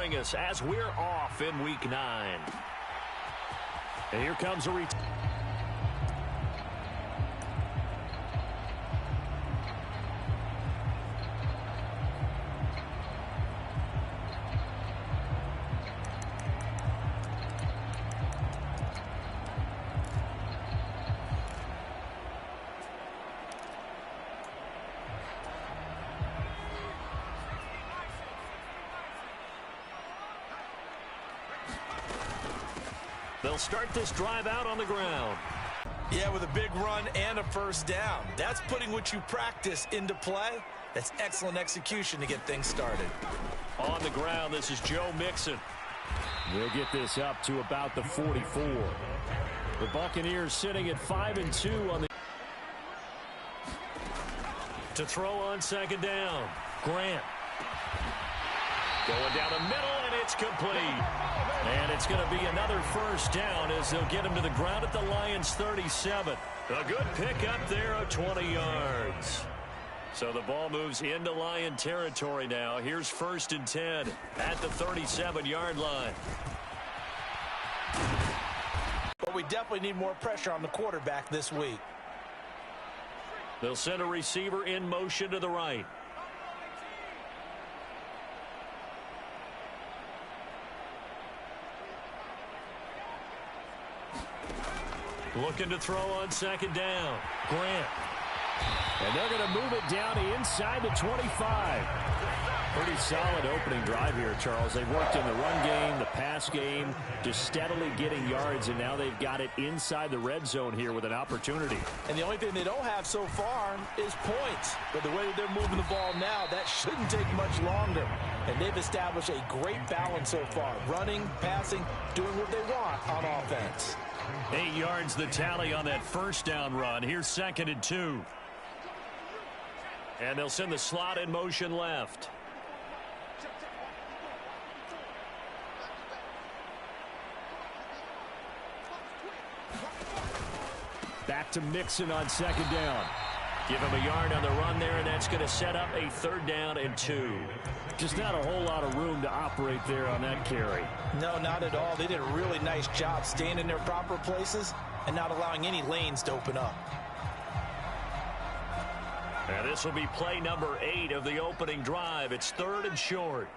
joining us as we're off in Week 9. And here comes a return. They'll start this drive out on the ground. Yeah, with a big run and a first down. That's putting what you practice into play. That's excellent execution to get things started. On the ground, this is Joe Mixon. They'll get this up to about the 44. The Buccaneers sitting at 5-2 on the... To throw on second down. Grant. Going down the middle, and it's complete. And it's going to be another first down as they'll get him to the ground at the Lions' 37. A good pickup there of 20 yards. So the ball moves into Lion territory now. Here's 1st and 10 at the 37-yard line. But we definitely need more pressure on the quarterback this week. They'll send a receiver in motion to the right. Looking to throw on second down. Grant. And they're going to move it down inside the 25. Pretty solid opening drive here, Charles. They've worked in the run game, the pass game, just steadily getting yards, and now they've got it inside the red zone here with an opportunity. And the only thing they don't have so far is points. But the way that they're moving the ball now, that shouldn't take much longer. And they've established a great balance so far. Running, passing, doing what they want on offense. 8 yards the tally on that first down run. Here's 2nd and 2. And they'll send the slot in motion left. Back to Mixon on second down. Give him a yard on the run there, and that's going to set up a 3rd down and 2. Just not a whole lot of room to operate there on that carry. No, not at all. They did a really nice job staying in their proper places and not allowing any lanes to open up. And this will be play number 8 of the opening drive. It's 3rd and short.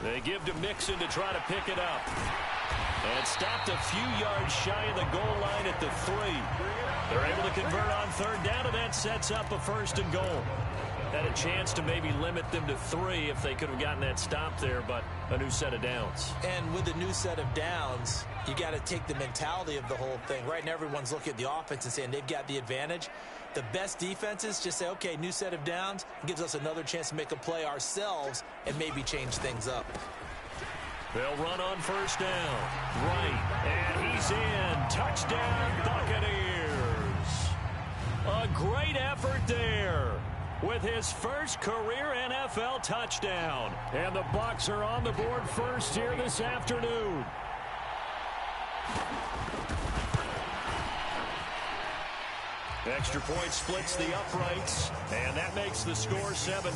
They give to Mixon to try to pick it up. And stopped a few yards shy of the goal line at the 3. They're able to convert on 3rd down, and that sets up a 1st and goal. Had a chance to maybe limit them to 3 if they could have gotten that stop there, but a new set of downs. And with a new set of downs, you got to take the mentality of the whole thing. Right now, everyone's looking at the offense and saying they've got the advantage. The best defenses just say, okay, new set of downs. It gives us another chance to make a play ourselves and maybe change things up. They'll run on 1st down. Right, and he's in. Touchdown, Buccaneers. A great effort there with his first career NFL touchdown. And the Bucs are on the board first here this afternoon. Extra point splits the uprights, and that makes the score 7-0.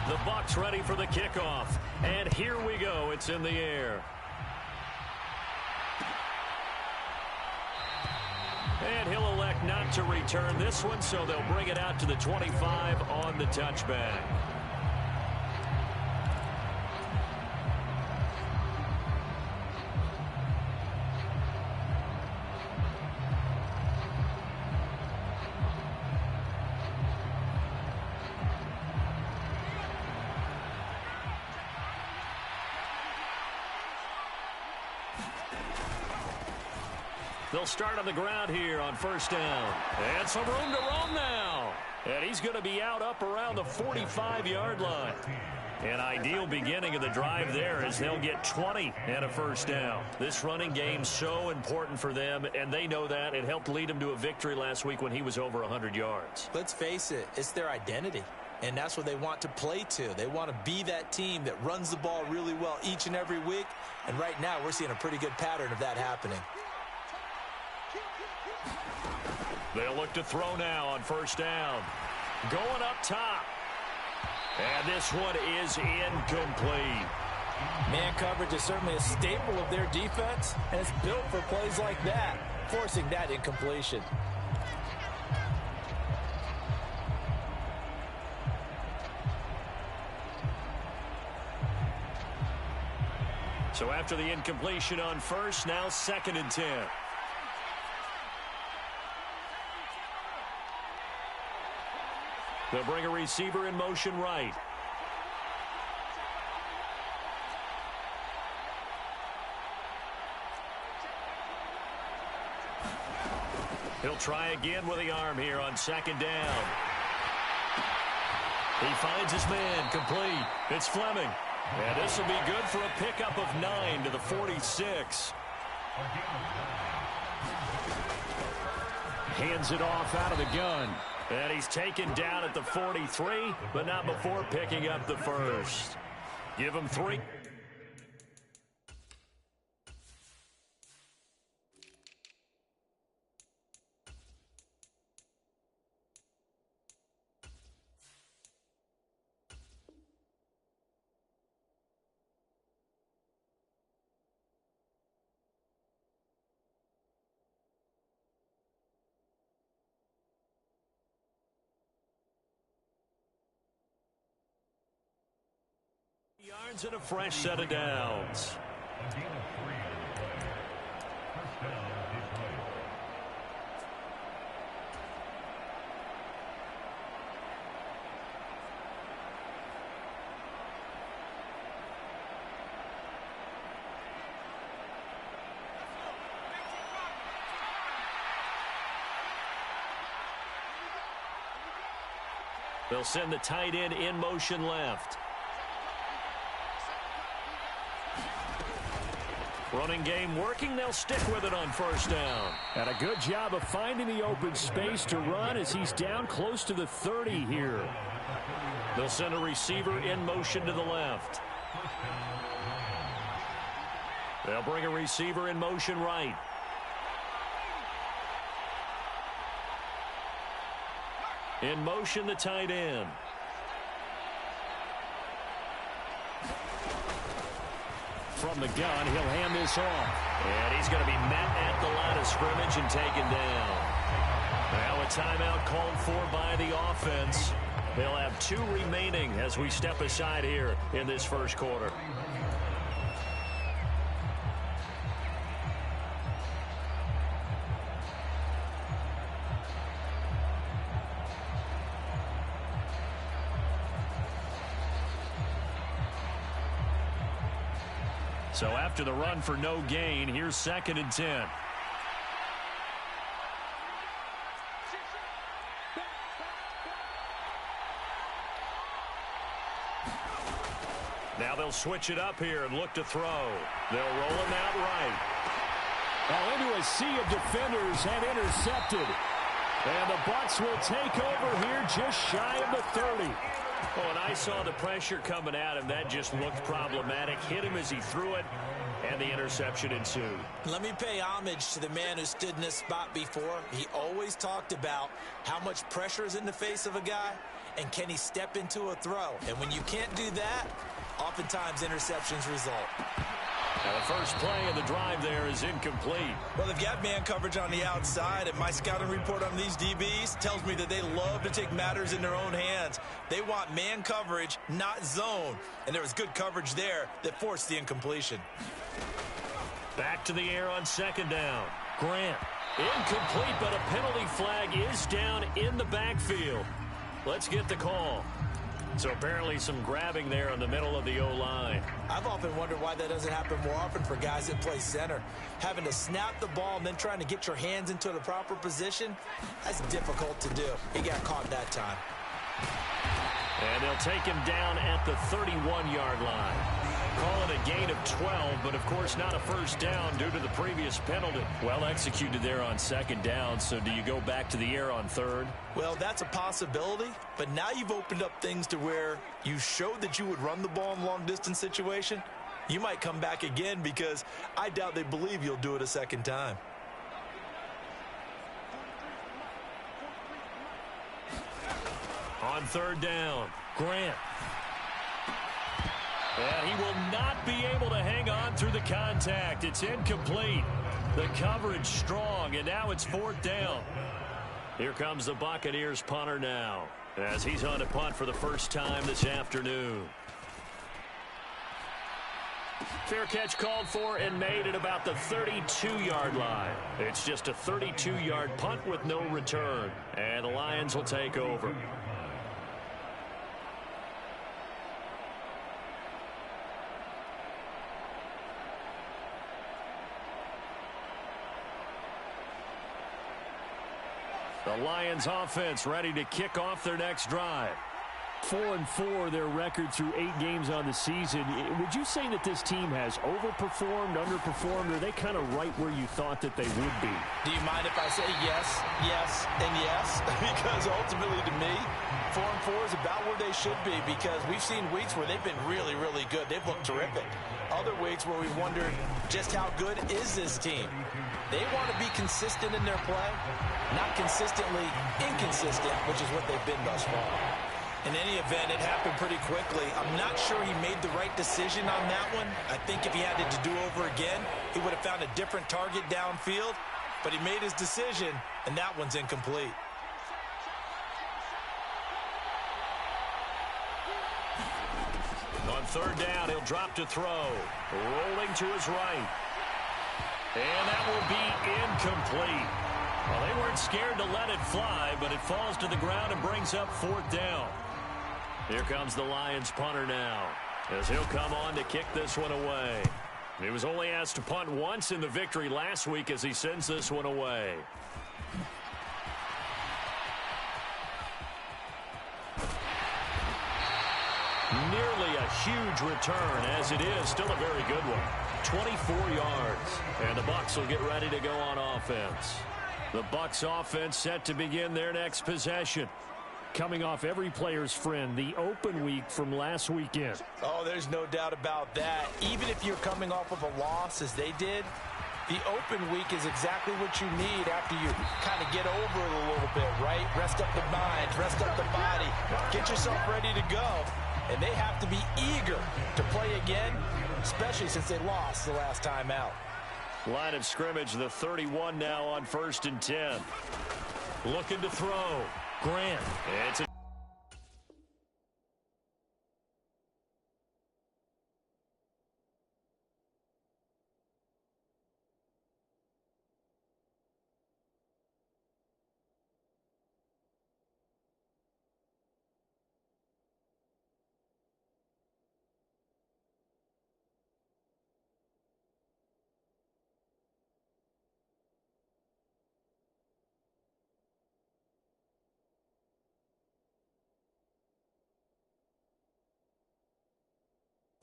The Bucs ready for the kickoff. And here we go. It's in the air. And he'll elect not to return this one, so they'll bring it out to the 25 on the touchback. They'll start on the ground here on 1st down. And some room to roam now. And he's going to be out up around the 45-yard line. An ideal beginning of the drive there as they'll get 20 and a 1st down. This running game so important for them, and they know that. It helped lead them to a victory last week when he was over 100 yards. Let's face it, it's their identity. And that's what they want to play to. They want to be that team that runs the ball really well each and every week. And right now we're seeing a pretty good pattern of that happening. They'll look to throw now on first down. Going up top. And this one is incomplete. Man coverage is certainly a staple of their defense, and it's built for plays like that, forcing that incompletion. So after the incompletion on first, now 2nd and 10. They'll bring a receiver in motion right. He'll try again with the arm here on 2nd down. He finds his man, complete. It's Fleming. And this will be good for a pickup of 9 to the 46. Hands it off out of the gun. And he's taken down at the 43, but not before picking up the first. Give him 3. Yards and a fresh set of downs. They'll send the tight end in motion left. Running game working. They'll stick with it on first down. And a good job of finding the open space to run as he's down close to the 30 here. They'll send a receiver in motion to the left. They'll bring a receiver in motion right. In motion, the tight end. From the gun, he'll hand this off. And he's going to be met at the line of scrimmage and taken down. Now a timeout called for by the offense. They'll have 2 remaining as we step aside here in this first quarter. So after the run for no gain, here's 2nd and 10. Now they'll switch it up here and look to throw. They'll roll him out right. Well, into a sea of defenders and intercepted. And the Bucs will take over here just shy of the 30. Oh, and I saw the pressure coming at him. That just looked problematic. Hit him as he threw it, and the interception ensued. Let me pay homage to the man who stood in this spot before. He always talked about how much pressure is in the face of a guy, and can he step into a throw. And when you can't do that, oftentimes interceptions result. Now the first play of the drive there is incomplete. Well, they've got man coverage on the outside, and my scouting report on these DBs tells me that they love to take matters in their own hands. They want man coverage, not zone. And there was good coverage there that forced the incompletion. Back to the air on 2nd down. Grant. Incomplete, but a penalty flag is down in the backfield. Let's get the call. So apparently some grabbing there in the middle of the O-line. I've often wondered why that doesn't happen more often for guys that play center. Having to snap the ball and then trying to get your hands into the proper position, that's difficult to do. He got caught that time. And they'll take him down at the 31-yard line. Call it a gain of 12, but of course not a first down due to the previous penalty. Well executed there on 2nd down, so do you go back to the air on 3rd? Well, that's a possibility, but now you've opened up things to where you showed that you would run the ball in long-distance situation. You might come back again because I doubt they believe you'll do it a second time. On third down, Grant. And he will not be able to hang on through the contact. It's incomplete. The coverage strong, and now it's fourth down. Here comes the Buccaneers punter now, as he's on to punt for the first time this afternoon. Fair catch called for and made at about the 32-yard line. It's just a 32-yard punt with no return, and the Lions will take over. The Lions offense ready to kick off their next drive. 4-4, their record through 8 games on the season. Would you say that this team has overperformed, underperformed, or are they kind of right where you thought that they would be? Do you mind if I say yes, yes, and yes? Because ultimately to me, 4-4 is about where they should be, because we've seen weeks where they've been really, really good. They've looked terrific. Other weeks where we've wondered just how good is this team. They want to be consistent in their play, not consistently inconsistent, which is what they've been thus far. In any event, it happened pretty quickly. I'm not sure he made the right decision on that one. I think if he had it to do over again, he would have found a different target downfield. But he made his decision, and that one's incomplete. On third down, he'll drop to throw. Rolling to his right. And that will be incomplete. Well, they weren't scared to let it fly, but it falls to the ground and brings up fourth down. Here comes the Lions punter now, as he'll come on to kick this one away. He was only asked to punt once in the victory last week as he sends this one away. Nearly a huge return, as it is still a very good one. 24 yards, and the Bucs will get ready to go on offense. The Bucs offense set to begin their next possession. Coming off every player's friend, the open week from last weekend. Oh, there's no doubt about that. Even if you're coming off of a loss as they did, the open week is exactly what you need after you kind of get over it a little bit, right? Rest up the mind, rest up the body, get yourself ready to go. And they have to be eager to play again, especially since they lost the last time out. Line of scrimmage, the 31 now on 1st and 10. Looking to throw. Grant. It's a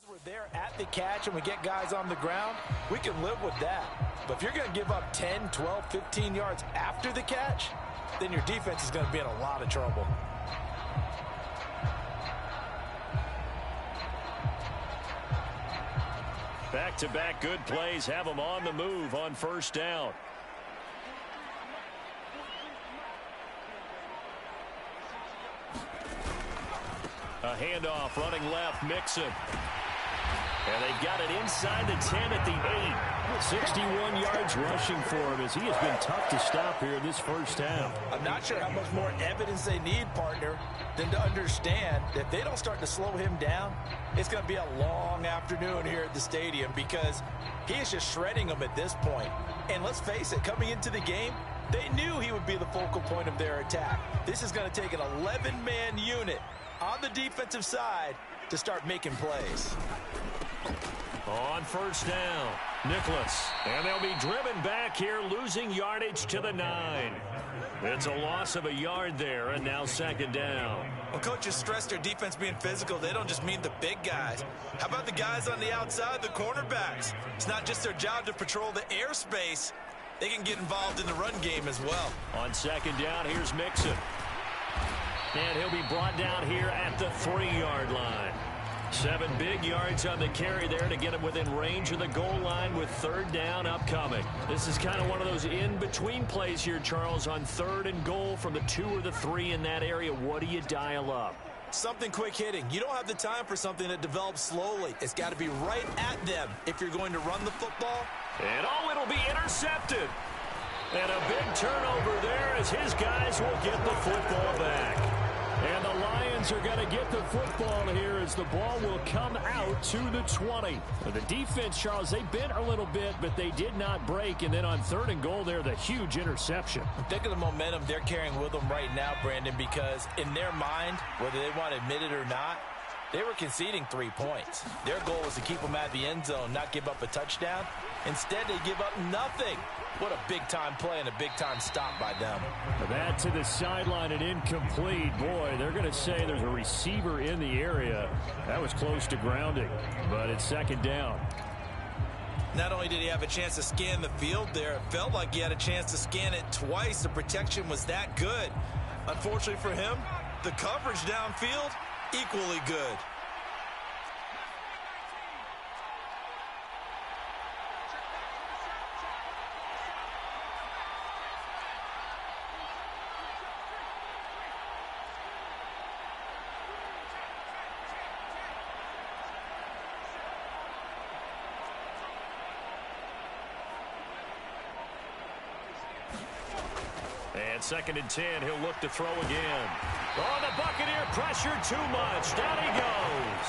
We're there at the catch and we get guys on the ground, we can live with that. But if you're going to give up 10, 12, 15 yards after the catch, then your defense is going to be in a lot of trouble. back-to-back good plays have them on the move on 1st down. A handoff running left, Mixon. And they've got it inside the 10 at the 8. 61 yards rushing for him as he has been tough to stop here in this first half. I'm not sure how much more evidence they need, partner, than to understand that if they don't start to slow him down, it's going to be a long afternoon here at the stadium because he is just shredding them at this point. And let's face it, coming into the game, they knew he would be the focal point of their attack. This is going to take an 11-man unit on the defensive side to start making plays. On 1st down, Nicholas. And they'll be driven back here, losing yardage to the 9. It's a loss of a yard there, and now 2nd down. Well, coaches stress their defense being physical. They don't just mean the big guys. How about the guys on the outside, the cornerbacks? It's not just their job to patrol the airspace. They can get involved in the run game as well. On 2nd down, here's Mixon. And he'll be brought down here at the 3-yard line. 7 big yards on the carry there to get him within range of the goal line with 3rd down upcoming. This is kind of one of those in-between plays here, Charles, on 3rd and goal from the 2 or the 3 in that area. What do you dial up? Something quick hitting. You don't have the time for something that develops slowly. It's got to be right at them if you're going to run the football. And it'll be intercepted. And a big turnover there as his guys will get the football back. And the Lions are going to get the football here as the ball will come out to the 20. The defense, Charles, they bit a little bit, but they did not break. And then on 3rd and goal there, the huge interception. Think of the momentum they're carrying with them right now, Brandon, because in their mind, whether they want to admit it or not, they were conceding 3 points. Their goal was to keep them at the end zone, not give up a touchdown. Instead, they give up nothing. What a big-time play and a big-time stop by them. That to the sideline and incomplete. Boy, they're going to say there's a receiver in the area. That was close to grounding, but it's 2nd down. Not only did he have a chance to scan the field there, it felt like he had a chance to scan it twice. The protection was that good. Unfortunately for him, the coverage downfield, equally good. And 2nd and 10, he'll look to throw again. Oh, the Buccaneer pressure too much. Down he goes.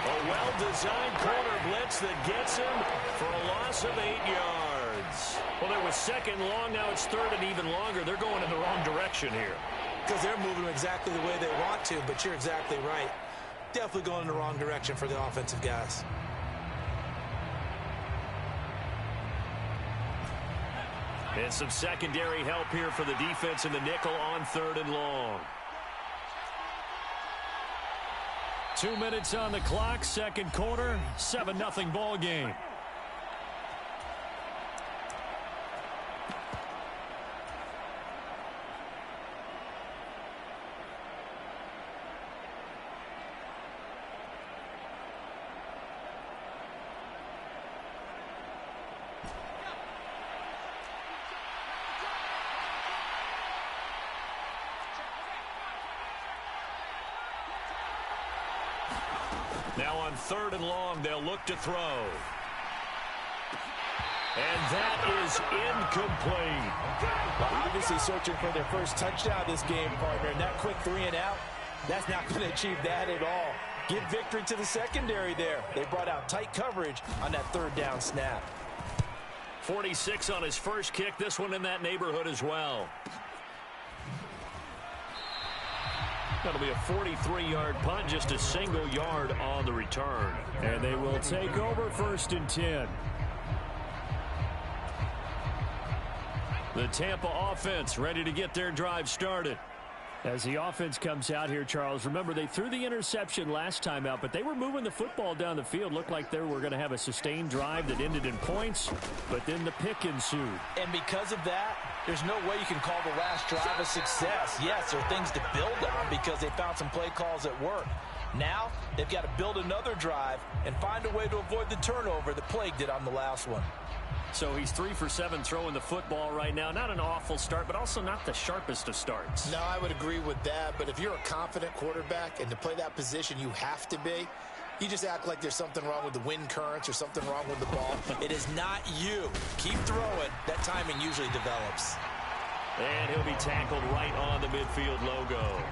A well-designed corner blitz that gets him for a loss of 8 yards. Well, there was 2nd long. Now it's 3rd and even longer. They're going in the wrong direction here. Because they're moving exactly the way they want to, but you're exactly right. Definitely going in the wrong direction for the offensive guys. And some secondary help here for the defense in the nickel on 3rd and long. 2 minutes on the clock, 2nd quarter, 7-0 ball game. Now on 3rd and long, they'll look to throw. And that is incomplete. Well, obviously searching for their first touchdown this game, partner. And that quick 3 and out, that's not going to achieve that at all. Give victory to the secondary there. They brought out tight coverage on that 3rd down snap. 46 on his first kick. This one in that neighborhood as well. That'll be a 43-yard punt, just a single yard on the return. And they will take over 1st and 10. The Tampa offense ready to get their drive started. As the offense comes out here, Charles, remember they threw the interception last time out, but they were moving the football down the field. Looked like they were going to have a sustained drive that ended in points, but then the pick ensued. And because of that, there's no way you can call the last drive a success. Yes, there are things to build on because they found some play calls that work. Now, they've got to build another drive and find a way to avoid the turnover that plagued it on the last one. So he's 3 for 7 throwing the football right now. Not an awful start, but also not the sharpest of starts. No, I would agree with that. But if you're a confident quarterback and to play that position you have to be, you just act like there's something wrong with the wind currents or something wrong with the ball. It is not you. Keep throwing. That timing usually develops. And he'll be tackled right on the midfield logo.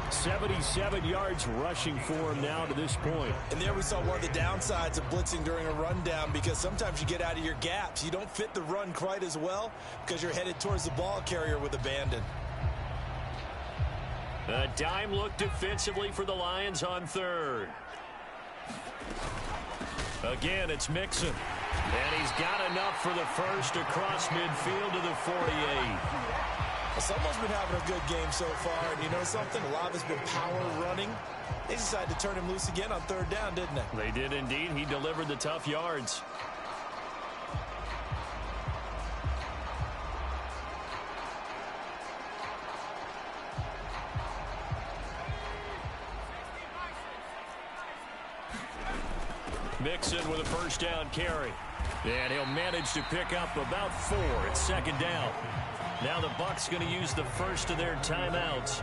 77 yards rushing for him now to this point. And there we saw one of the downsides of blitzing during a rundown, because sometimes you get out of your gaps. You don't fit the run quite as well because you're headed towards the ball carrier with abandon. A dime look defensively for the Lions on 3rd. Again, it's Mixon. And he's got enough for the first across midfield to the 48. Someone's been having a good game so far, and you know something? A lot has been power running. They decided to turn him loose again on 3rd down, didn't they? They did indeed. He delivered the tough yards. Mixon with a first down carry. And he'll manage to pick up about 4. It's second down. Now the Bucs going to use the first of their timeouts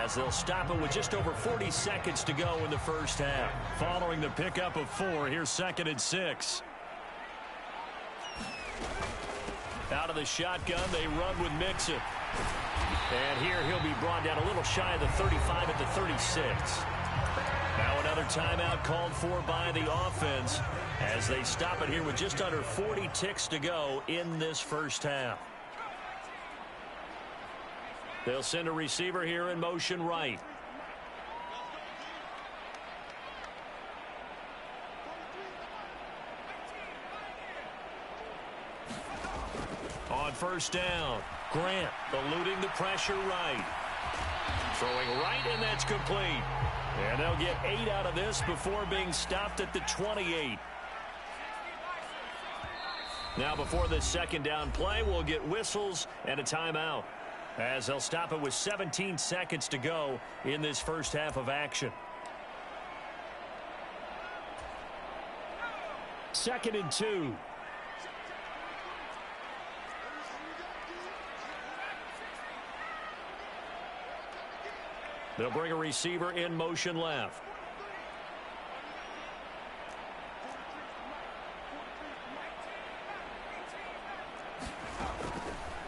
as they'll stop it with just over 40 seconds to go in the first half. Following the pickup of 4, here's 2nd and 6. Out of the shotgun, they run with Mixon. And here he'll be brought down a little shy of the 35 at the 36. Now another timeout called for by the offense as they stop it here with just under 40 ticks to go in this first half. They'll send a receiver here in motion right. On first down, Grant eluding the pressure right. Throwing right, and that's complete. And they'll get 8 out of this before being stopped at the 28. Now before this second down play, we'll get whistles and a timeout as they'll stop it with 17 seconds to go in this first half of action. 2nd and 2. They'll bring a receiver in motion left.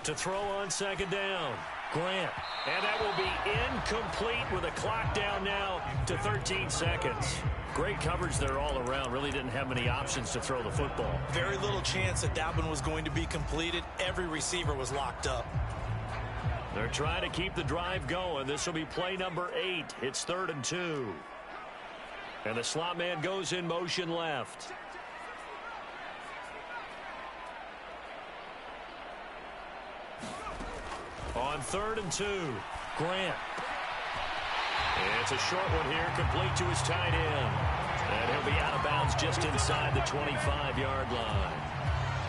To throw on second down, Grant. And that will be incomplete with a clock down now to 13 seconds. Great coverage there all around. Really didn't have many options to throw the football. Very little chance that one was going to be completed. Every receiver was locked up. They're trying to keep the drive going. This will be play number 8. It's 3rd and 2. And the slot man goes in motion left. On 3rd and 2, Grant. It's a short one here, complete to his tight end. And he'll be out of bounds just inside the 25-yard line.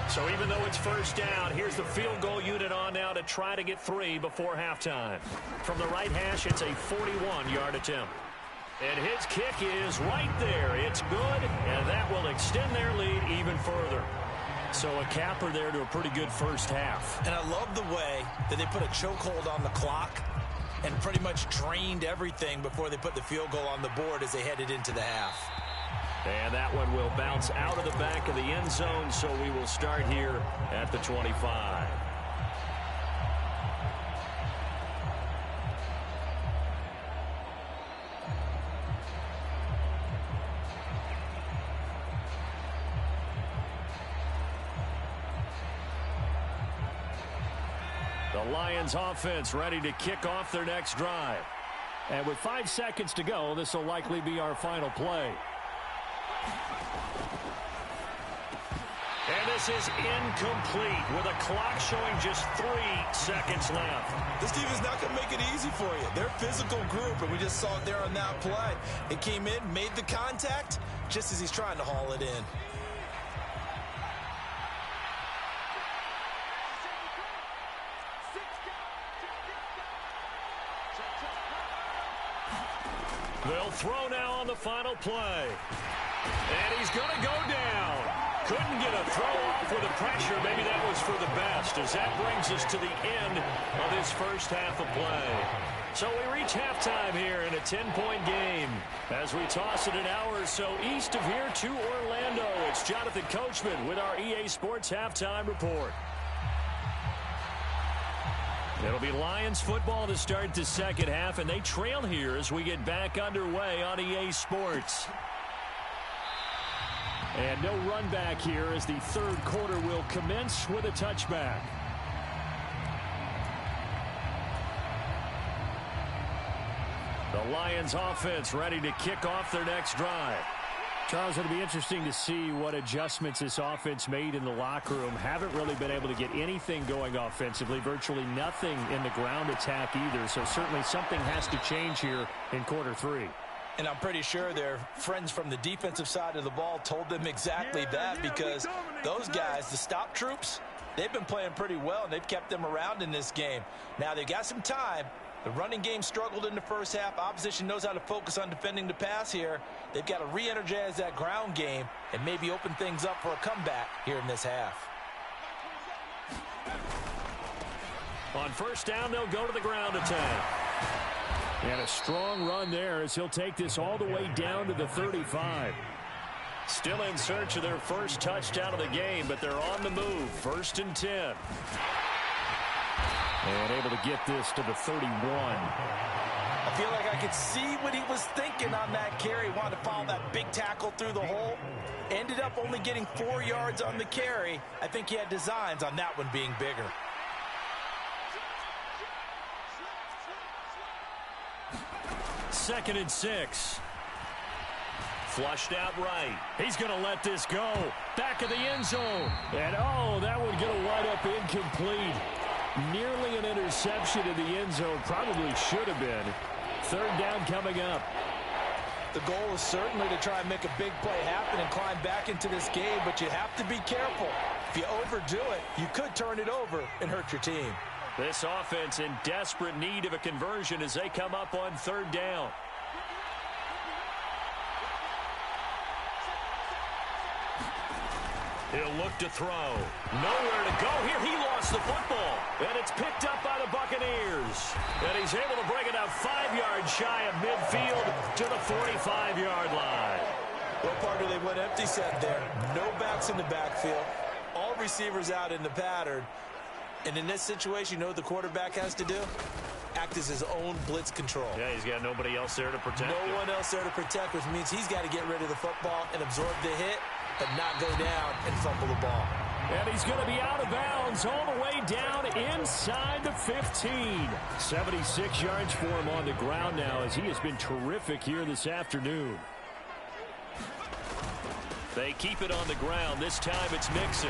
So even though it's first down, here's the field goal unit on now to try to get 3 before halftime. From the right hash, it's a 41-yard attempt. And his kick is right there. It's good, and that will extend their lead even further. So a capper there to a pretty good first half. And I love the way that they put a chokehold on the clock and pretty much drained everything before they put the field goal on the board as they headed into the half. And that one will bounce out of the back of the end zone, so we will start here at the 25. The Lions offense ready to kick off their next drive. And with 5 seconds to go, this will likely be our final play. And this is incomplete with a clock showing just 3 seconds left. This team is not going to make it easy for you. They're a physical group, and we just saw it there on that play. It came in, made the contact, just as he's trying to haul it in. They'll throw now on the final play. And he's going to go down. Couldn't get a throw off with the pressure. Maybe that was for the best, as that brings us to the end of this first half of play. So we reach halftime here in a 10-point game. As we toss it an hour or so east of here to Orlando, it's Jonathan Coachman with our EA Sports Halftime Report. It'll be Lions football to start the second half, and they trail here as we get back underway on EA Sports. And no run back here as the third quarter will commence with a touchback. The Lions offense ready to kick off their next drive. Charles, it'll be interesting to see what adjustments this offense made in the locker room. Haven't really been able to get anything going offensively, virtually nothing in the ground attack either. So certainly something has to change here in quarter 3. And I'm pretty sure their friends from the defensive side of the ball told them exactly that, because those guys, the stop troops, they've been playing pretty well, and they've kept them around in this game. Now, they've got some time, The running game struggled in the first half. Opposition knows how to focus on defending the pass here. They've got to re-energize that ground game and maybe open things up for a comeback here in this half. On first down, they'll go to the ground attack. And a strong run there as he'll take this all the way down to the 35. Still in search of their first touchdown of the game, but they're on the move. 1st and 10. And able to get this to the 31. I feel like I could see what he was thinking on that carry. Wanted to follow that big tackle through the hole. Ended up only getting 4 yards on the carry. I think he had designs on that one being bigger. Second and 6. Flushed out right. He's going to let this go. Back of the end zone. And, oh, that would get a wide up incomplete. Nearly an interception in the end zone. Probably should have been. 3rd down coming up. The goal is certainly to try and make a big play happen and climb back into this game, but you have to be careful. If you overdo it, you could turn it over and hurt your team. This offense in desperate need of a conversion as they come up on 3rd down. He'll look to throw. Nowhere to go here. He lost the football. And it's picked up by the Buccaneers. And he's able to bring it out 5 yards shy of midfield to the 45-yard line. What part of they went empty set there? No backs in the backfield. All receivers out in the pattern. And in this situation, you know what the quarterback has to do? Act as his own blitz control. Yeah, he's got nobody else there to protect him. No one else there to protect, which means he's got to get rid of the football and absorb the hit, but not go down and fumble the ball. And he's going to be out of bounds all the way down inside the 15. 76 yards for him on the ground now as he has been terrific here this afternoon. They keep it on the ground. This time it's Mixon.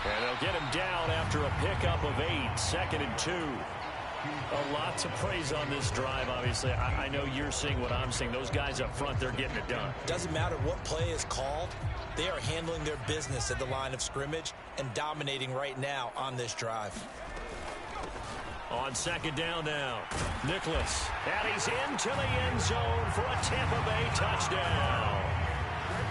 And they'll get him down after a pickup of 8. 2nd and 2. A lot to praise on this drive, obviously. I know you're seeing what I'm seeing. Those guys up front, they're getting it done. Doesn't matter what play is called. They are handling their business at the line of scrimmage and dominating right now on this drive. On 2nd down now, Nicholas. And he's into the end zone for a Tampa Bay touchdown.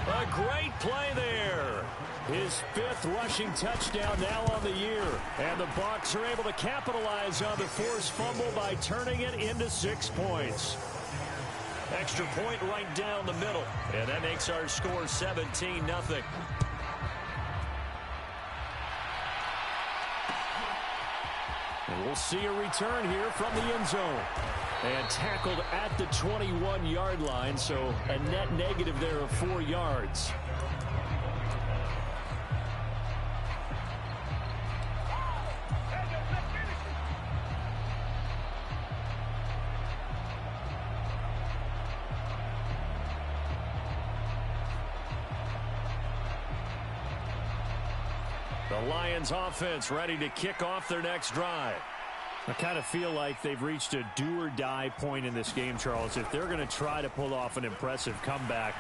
A great play there. His 5th rushing touchdown now on the year. And the Bucs are able to capitalize on the forced fumble by turning it into 6 points. Extra point right down the middle. And that makes our score 17-0. And we'll see a return here from the end zone. And tackled at the 21-yard line, so a net negative there of 4 yards. The Lions offense ready to kick off their next drive. I kind of feel like they've reached a do-or-die point in this game, Charles. If they're going to try to pull off an impressive comeback,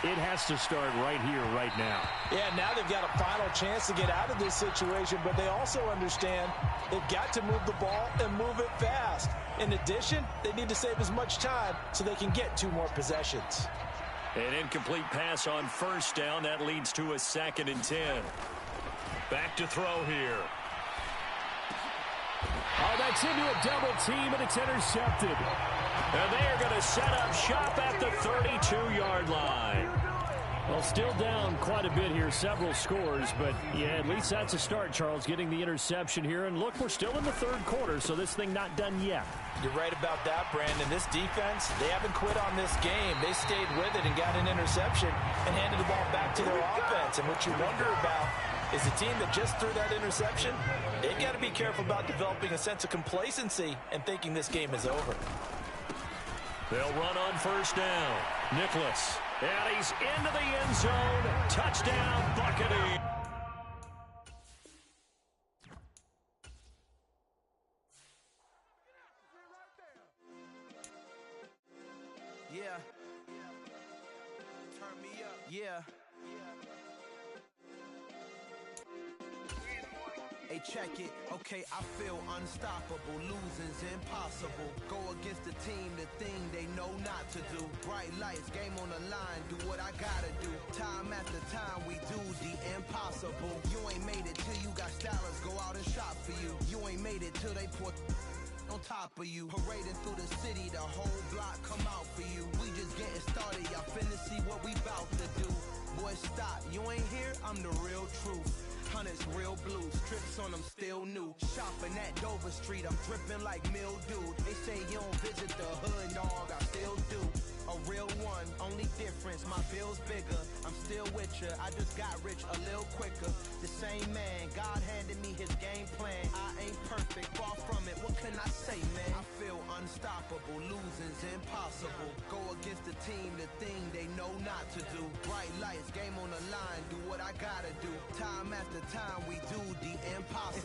it has to start right here, right now. Yeah, now they've got a final chance to get out of this situation, but they also understand they've got to move the ball and move it fast. In addition, they need to save as much time so they can get 2 more possessions. An incomplete pass on 1st down. That leads to a 2nd and 10. Back to throw here. Oh, that's into a double team, and it's intercepted. And they are going to set up shop at the 32-yard line. Well, still down quite a bit here, several scores, but yeah, at least that's a start, Charles, getting the interception here. And look, we're still in the 3rd quarter, so this thing not done yet. You're right about that, Brandon. This defense, they haven't quit on this game. They stayed with it and got an interception and handed the ball back to their offense. And what you wonder about is the team that just threw that interception, they've got to be careful about developing a sense of complacency and thinking this game is over. They'll run on 1st down. Nicholas. And he's into the end zone. Touchdown, Buccaneers. Yeah. Turn me up. Yeah. Hey, check it. Okay, I feel unstoppable. Losing's impossible. Go against the team, the thing they know not to do. Bright lights, game on the line, do what I gotta do. Time after time, we do the impossible. You ain't made it till you got stylists go out and shop for you. You ain't made it till they put on top of you. Parading through the city, the whole block come out for you. We just getting started, y'all finna see what we bout to do. Boy, stop, you ain't here, I'm the real truth. Hunters, real blues, trips on them still new. Shopping at Dover Street, I'm dripping like mildew. They say you don't visit the hood, dog, I still do. A real one, only difference, my bill's bigger. I'm still with ya, I just got rich a little quicker. The same man, God handed me his game plan. I ain't perfect, far from it, what can I say, man? I feel unstoppable, losing's impossible. Go against the team, the thing they know not to do. Bright lights, game on the line, do what I gotta do. Time after time, we do the impossible.